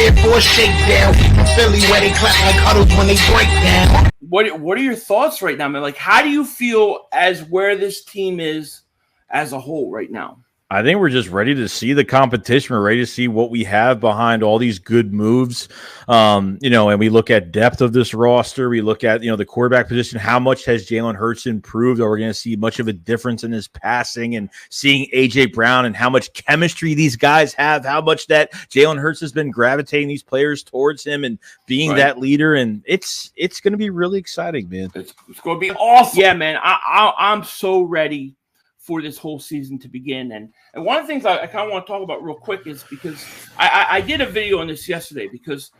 here for a shakedown. From Philly where they clap like huddles when they break down. What are your thoughts right now, man? Like, how do you feel as where this team is as a whole right now? I think we're just ready to see the competition. We're ready to see what we have behind all these good moves. And we look at depth of this roster. We look at, the quarterback position. How much has Jalen Hurts improved? Are we going to see much of a difference in his passing and seeing A.J. Brown and how much chemistry these guys have, how much that Jalen Hurts has been gravitating these players towards him and being that leader. And it's going to be really exciting, man. It's going to be awesome. Yeah, man. I'm so ready for this whole season to begin. And one of the things I kind of want to talk about real quick is because I did a video on this yesterday, because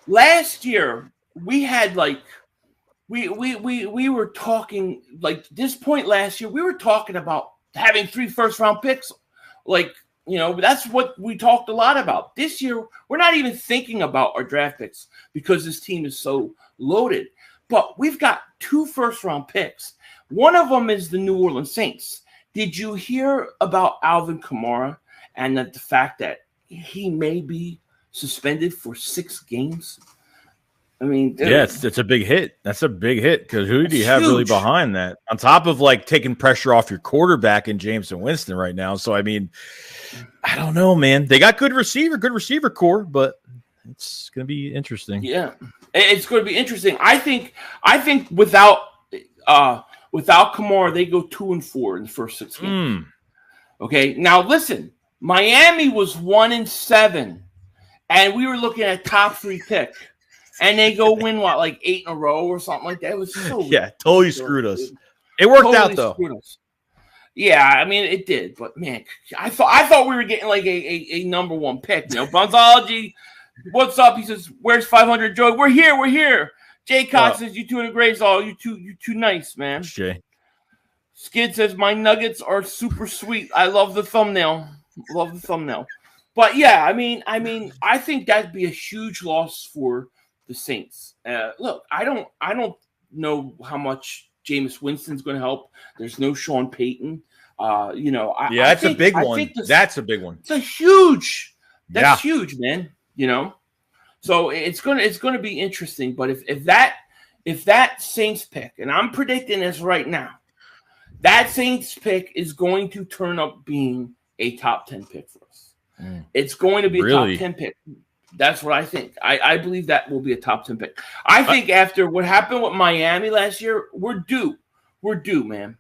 last year we had we were talking, like this point last year, we were talking about having 3 first-round picks. That's what we talked a lot about. This year, we're not even thinking about our draft picks because this team is so loaded. But we've got 2 first-round picks. One of them is the New Orleans Saints. Did you hear about Alvin Kamara and the fact that he may be suspended for 6 games? I mean, it's a big hit. That's a big hit, because who do you have really behind that? On top of taking pressure off your quarterback in Jameson Winston right now. So, I mean, I don't know, man. They got good receiver core, but it's going to be interesting. Yeah, it's going to be interesting. I think without Kamara, they go 2-4 in the first 6 games. Okay, now listen, Miami was 1-7, and we were looking at top 3 pick, and they go win 8 in a row or something like that. It was so totally screwed us. It worked out though. Yeah, I mean it did, but man, I thought we were getting a number 1 pick. Bonzology, what's up? He says, "Where's 500 Joy? We're here." Jay Cox says, "You 2 in a Grace all. You too nice, man." Jay. Skid says, "My nuggets are super sweet. I love the thumbnail. But yeah, I mean, I think that'd be a huge loss for the Saints. Look, I don't know how much Jameis Winston's going to help. There's no Sean Payton. That's a big one. That's a big one. It's huge, man. So it's gonna be interesting. But if that Saints pick, and I'm predicting this right now, that Saints pick is going to turn up being a top 10 pick for us. It's going to be a top 10 pick. That's what I think. I believe that will be a top 10 pick. I think after what happened with Miami last year, we're due. We're due, man.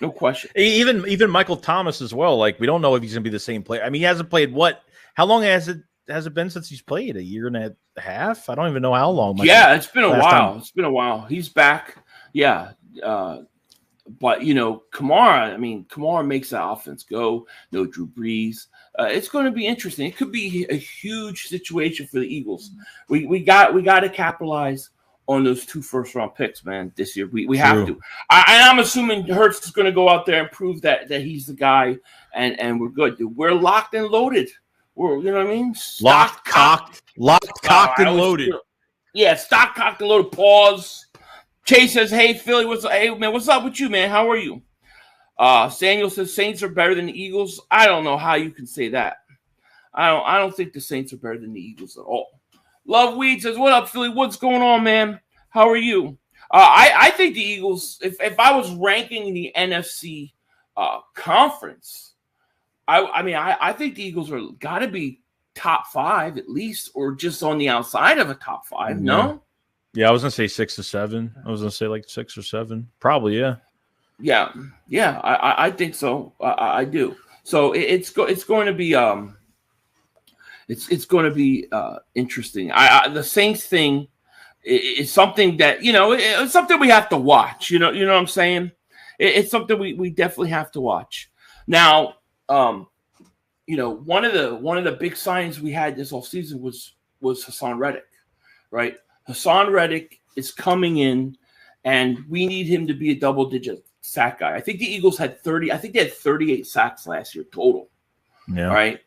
No question. Even Michael Thomas as well. We don't know if he's gonna be the same player. I mean, he hasn't played how long has it been since he's played? A year and a half? I don't even know how long. It's been a while. It's been a while. He's back. Yeah. But Kamara makes that offense go. No Drew Brees. It's going to be interesting. It could be a huge situation for the Eagles. We got to capitalize on those 2 first-round picks, man, this year. We have to. I'm assuming Hurts is going to go out there and prove that he's the guy, and we're good. Dude, we're locked and loaded. You know what I mean? Locked, cocked, and loaded. Yeah, stock, cocked, and loaded. Pause. Chase says, "Hey, Philly, what's up with you, man? How are you?" Samuel says, "Saints are better than the Eagles." I don't know how you can say that. I don't think the Saints are better than the Eagles at all. Love Weed says, "What up, Philly? What's going on, man? How are you?" I think the Eagles, if I was ranking the NFC conference, I think the Eagles are got to be top 5 at least, or just on the outside of a top 5. Mm-hmm. No? Yeah, I was gonna say 6 or 7. I was gonna say 6 or 7. Probably, yeah. Yeah. I think so. I do. So it's going to be it's going to be interesting. The Saints thing is something that it's something we have to watch. You know what I'm saying? It's something we definitely have to watch. Now, one of the big signings we had this offseason was Hassan Reddick, right? Hassan Reddick is coming in, and we need him to be a double-digit sack guy. I think the Eagles had 30. I think they had 38 sacks last year total. Yeah. Right.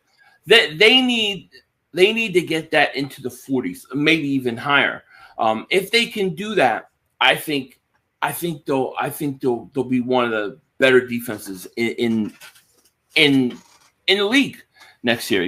They need to get that into the 40s, maybe even higher. If they can do that, I think they'll be one of the better defenses in the league next year.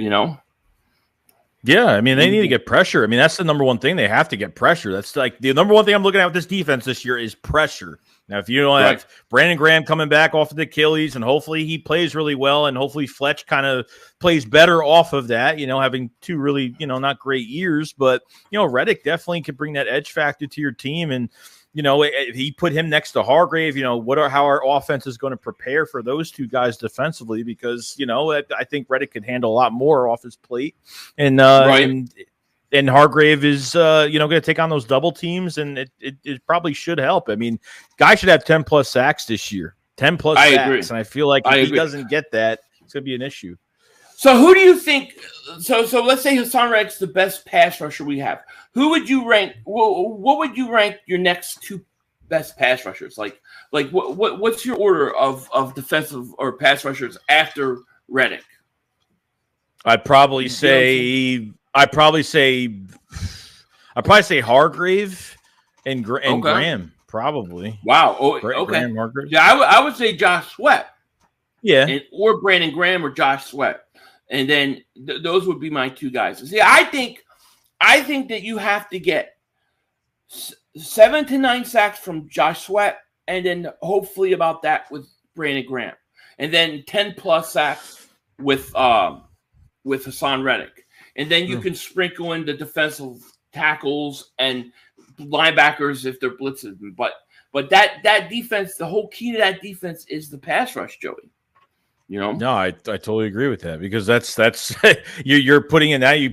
Yeah, I mean, they need to get pressure. I mean, that's the number one thing. They have to get pressure. That's like the number one thing I'm looking at with this defense this year is pressure. Now, if you don't have Brandon Graham coming back off of the Achilles, and hopefully he plays really well, and hopefully Fletch kind of plays better off of that, having two really, not great years, but, Reddick definitely could bring that edge factor to your team. And, if he put him next to Hargrave, how our offense is going to prepare for those two guys defensively, because, I think Reddick could handle a lot more off his plate. And, and Hargrave is, going to take on those double teams, and it probably should help. I mean, guy should have 10-plus sacks this year, 10-plus sacks. Agree. And I feel like if he doesn't get that, it's going to be an issue. So who do you think – so let's say Hassan Reddick's the best pass rusher we have. Who would you rank – what would you rank your next two best pass rushers? Like what's your order of defensive or pass rushers after Reddick? I'd probably say Hargrave and Graham, probably. Wow. Oh, okay. Graham, yeah, I would say Josh Sweat. Yeah. Or Brandon Graham or Josh Sweat. And then those would be my two guys. See, I think that you have to get 7 to 9 sacks from Josh Sweat, and then hopefully about that with Brandon Graham. And then 10-plus sacks with Hassan Reddick. And then you can sprinkle in the defensive tackles and linebackers if they're blitzing. But that defense, the whole key to that defense is the pass rush, Joey. No, I totally agree with that, because that's you're putting in that you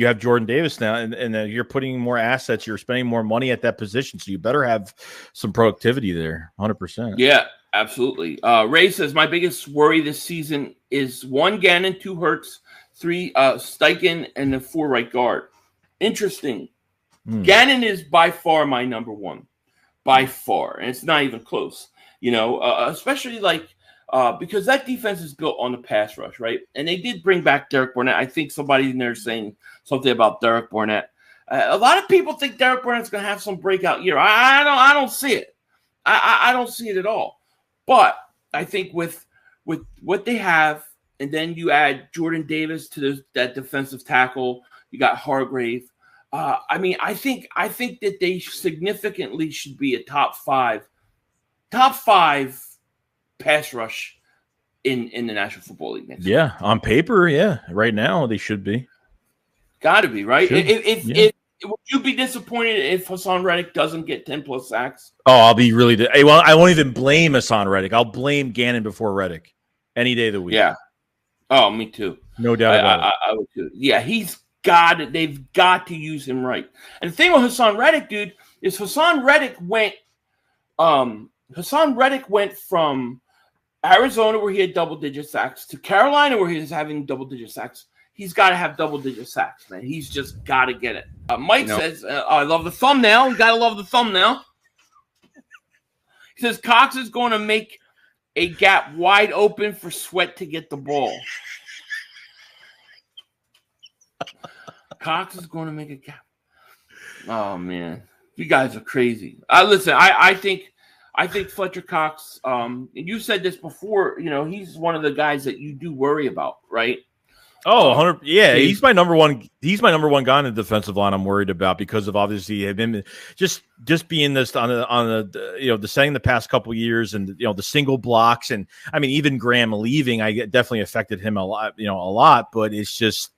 have Jordan Davis now, and you're putting more assets, you're spending more money at that position, so you better have some productivity there, 100%. Yeah, absolutely. Ray says my biggest worry this season is 1 Gannon, 2 Hurts, 3 Steichen, and the 4 right guard. Interesting. Gannon is by far my number 1, by far, and it's not even close. Especially because that defense is built on the pass rush, right? And they did bring back Derek Barnett. I think somebody in there is saying something about Derek Barnett. A lot of people think Derek Barnett's going to have some breakout year. I don't see it. I don't see it at all. But I think with what they have, and then you add Jordan Davis to that defensive tackle, you got Hargrave. I think that they significantly should be a top five pass rush in the National Football League next year. Yeah, on paper, yeah. Right now, they should be. Got to be, right? Would you be disappointed if Hassan Reddick doesn't get 10-plus sacks? Oh, I'll be really well, I won't even blame Hassan Reddick. I'll blame Gannon before Reddick any day of the week. Yeah. Oh, me too. No doubt about it. I would too. Yeah, he's got it. They've got to use him right. And the thing with Hassan Reddick, dude, is Hassan Reddick went from Arizona, where he had double-digit sacks, to Carolina, where he was having double-digit sacks. He's got to have double-digit sacks, man. He's just got to get it. Mike says, I love the thumbnail. You got to love the thumbnail. He says, Cox is going to make a gap wide open for Sweat to get the ball. Cox is going to make a gap. Oh, man. You guys are crazy. Listen, I think Fletcher Cox, and you said this before, he's one of the guys that you do worry about, right? Oh, 100. Yeah, he's my number one. He's my number one guy on the defensive line. I'm worried about because of obviously him just being this on the the setting the past couple of years, and the single blocks, and I mean even Graham leaving, I definitely affected him a lot. But it's just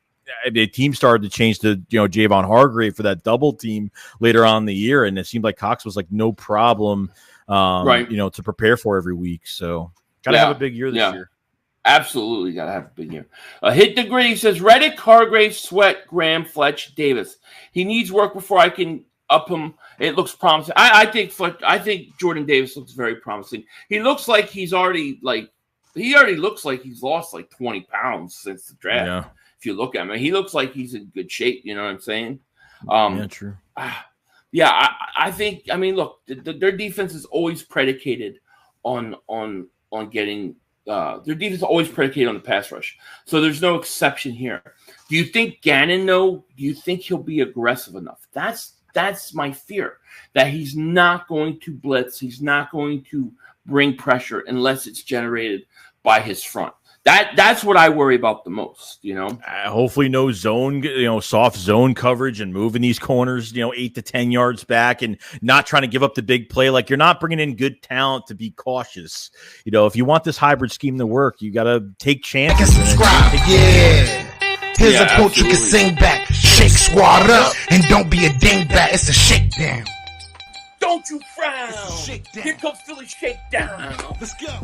the team started to change to Javon Hargrave for that double team later on in the year, and it seemed like Cox was like no problem, to prepare for every week. So gotta have a big year this year. Absolutely got to have a big year. Hit the grid. He says, Reddick, Hargrave, Sweat, Graham, Fletch, Davis. He needs work before I can up him. It looks promising. I think Jordan Davis looks very promising. He looks like he already looks like he's lost like 20 pounds since the draft. Yeah. If you look at him, he looks like he's in good shape. You know what I'm saying? Yeah, true. I think, look, their defense is always predicated on getting their defense is always predicated on the pass rush. So there's no exception here. Do you think Gannon, though, do you think he'll be aggressive enough? That's my fear, that he's not going to blitz. He's not going to bring pressure unless it's generated by his front. That's what I worry about the most, Hopefully no zone, soft zone coverage and moving these corners, 8 to 10 yards back and not trying to give up the big play. Like, you're not bringing in good talent to be cautious. If you want this hybrid scheme to work, you got to take chances. Subscribe, Here's a quote you can sing back. Shake squad up and don't be a dingbat. It's a shakedown. Don't you frown. Here comes Philly Shakedown. Let's go.